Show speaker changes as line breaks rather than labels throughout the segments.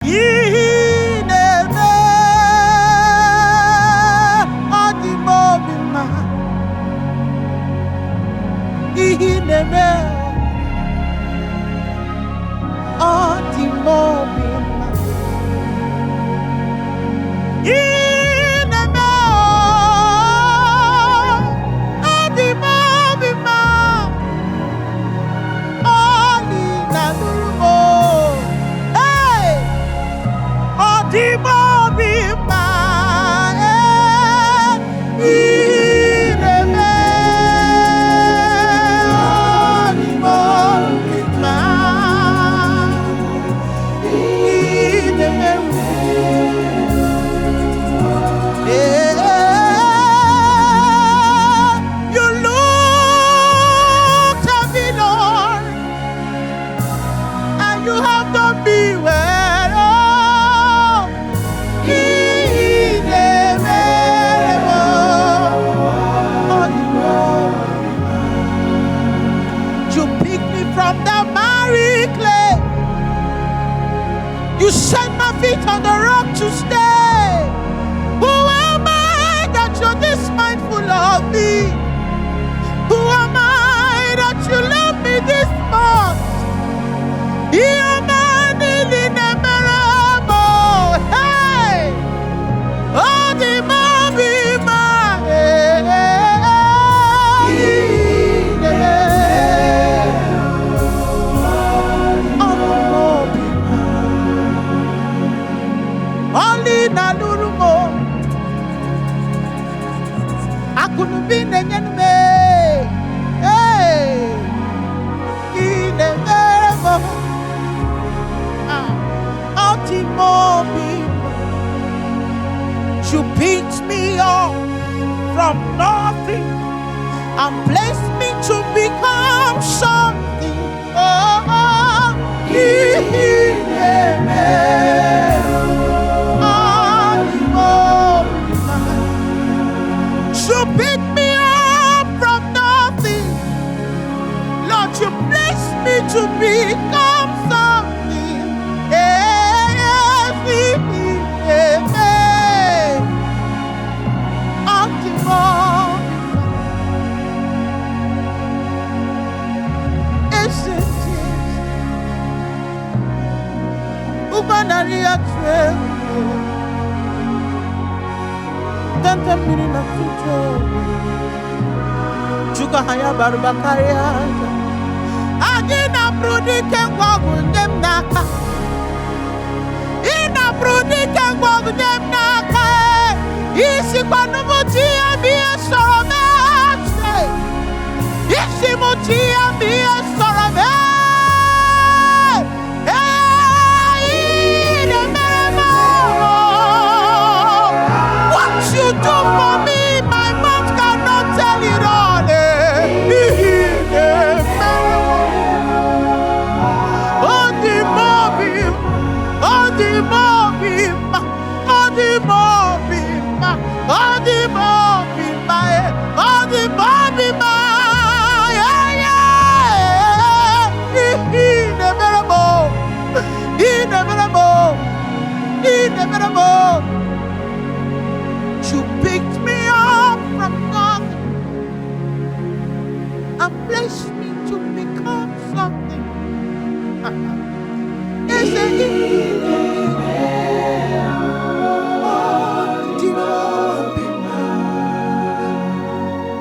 Ineme Odimobima Ineme Odimobima Ineme Odimobima Olinalumo Hey Odimobima Ineme Odimobima Ineme You looked at me, Lord, and you have done me well. Oh, you picked me from the miry clay. You set my feet on the rock to stay. Who am I that you're this mindful of me? Who am I that you love me this much? You are man in the mirror. Hey, oh, the mommy, only Nalurumo. I couldn't be the enemy. Hey, in the mirror. You picked me up from nothing and placed me to become something. You picked me up from nothing. Lord, you placed me to become something. Ubanaria tremble, tanta mirina tuto, juga haya barbakaria. Agina brudi kengwa gundem naka, ina brudi kengwa gundem naka. Isi kwanu mutia biya soromete, isi mutia biya soromete. You do for me, my mouth cannot tell it all. You picked me up from nothing and placed me to become something.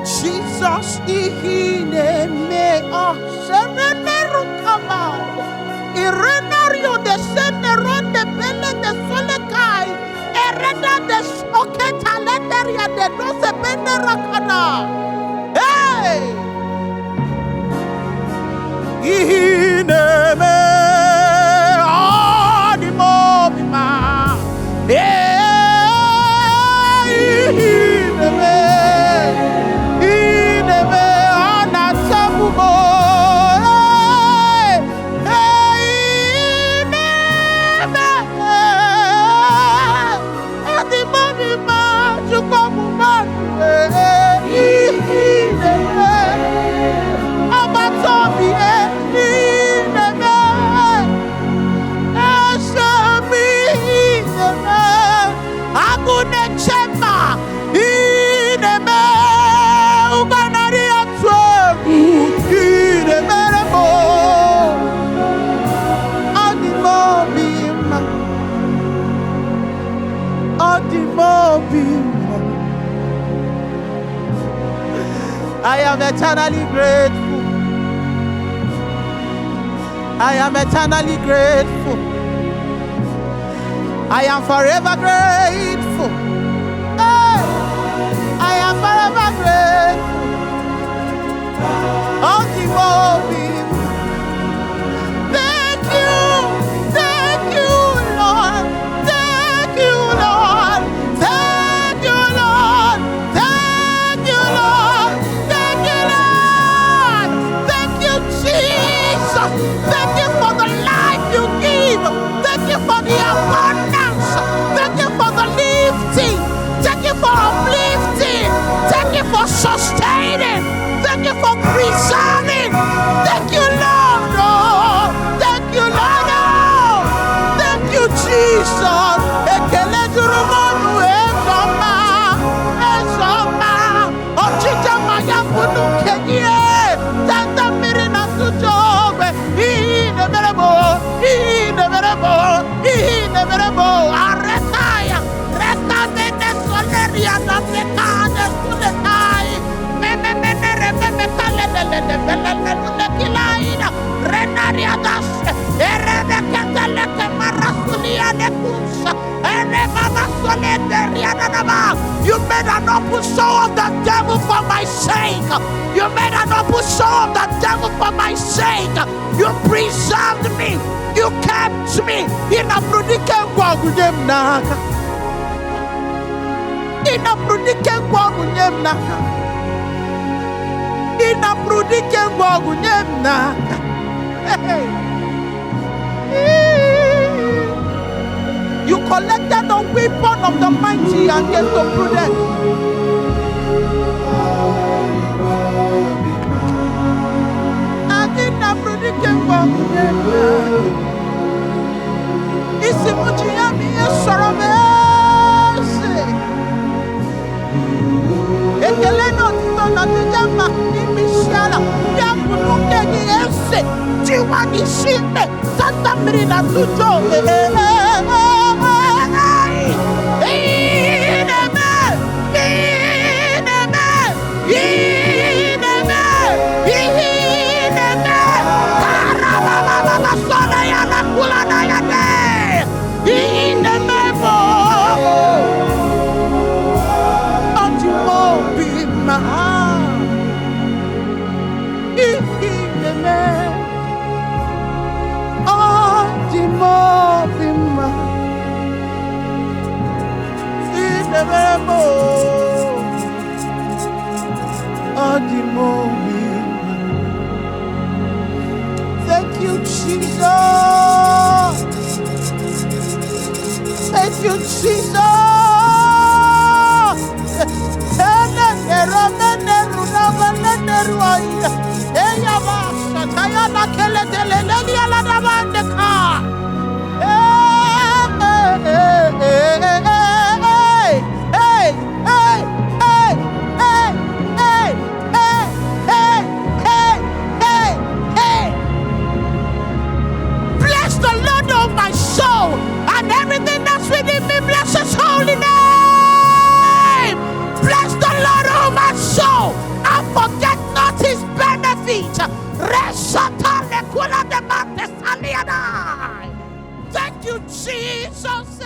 Jesus, me Irenario de Seneron de Pele de Solecai, Ereda de Soketa Leteria de Dose Benerakana. Hey! Ineme Odimobima. Ineme Anasabumo. I am eternally grateful. I am eternally grateful. I am forever grateful. Hey, I am forever grateful. Odim, Odim. Thank you, Lord. Thank you, Lord. Thank you, Lord. Thank you, Lord. Thank you, Lord. Thank you, Jesus. Thank you for the life you give. Thank you for the abundance. Thank you for the lifting. Thank you for uplifting. Thank you for sustaining. Thank you for preserving. Thank you, Lord. Oh, thank you, Lord. Oh, thank you, Jesus. Ekele durumonu ezoma, ezoma. Ochita maya kunu kenye. Tanta mirina tujobe. Ineberebo, ineberebo, ineberebo. Aretaya, reta mene soleria na pekade suletai. You made an open show of the devil for my sake. You made an open show of the devil for my sake. You preserved me. You kept me in a prudence. In a prudence. Ina prudike ngwangu nyemna. You collected the weapon of the mighty against the prudent. Ina prudike ngwangu nyemna. Isi mujiyami esoromese. Ekele no tona tijama imisiala ya kunuke ni ese jiwa ni shinde santa mirina tujo Thank you, Jesus. Thank you, Jesus. Bless the Lord, oh my soul, and everything that's within me. Bless His holy name. Bless the Lord, oh my soul, and forget not His benefit. Thank you, Jesus.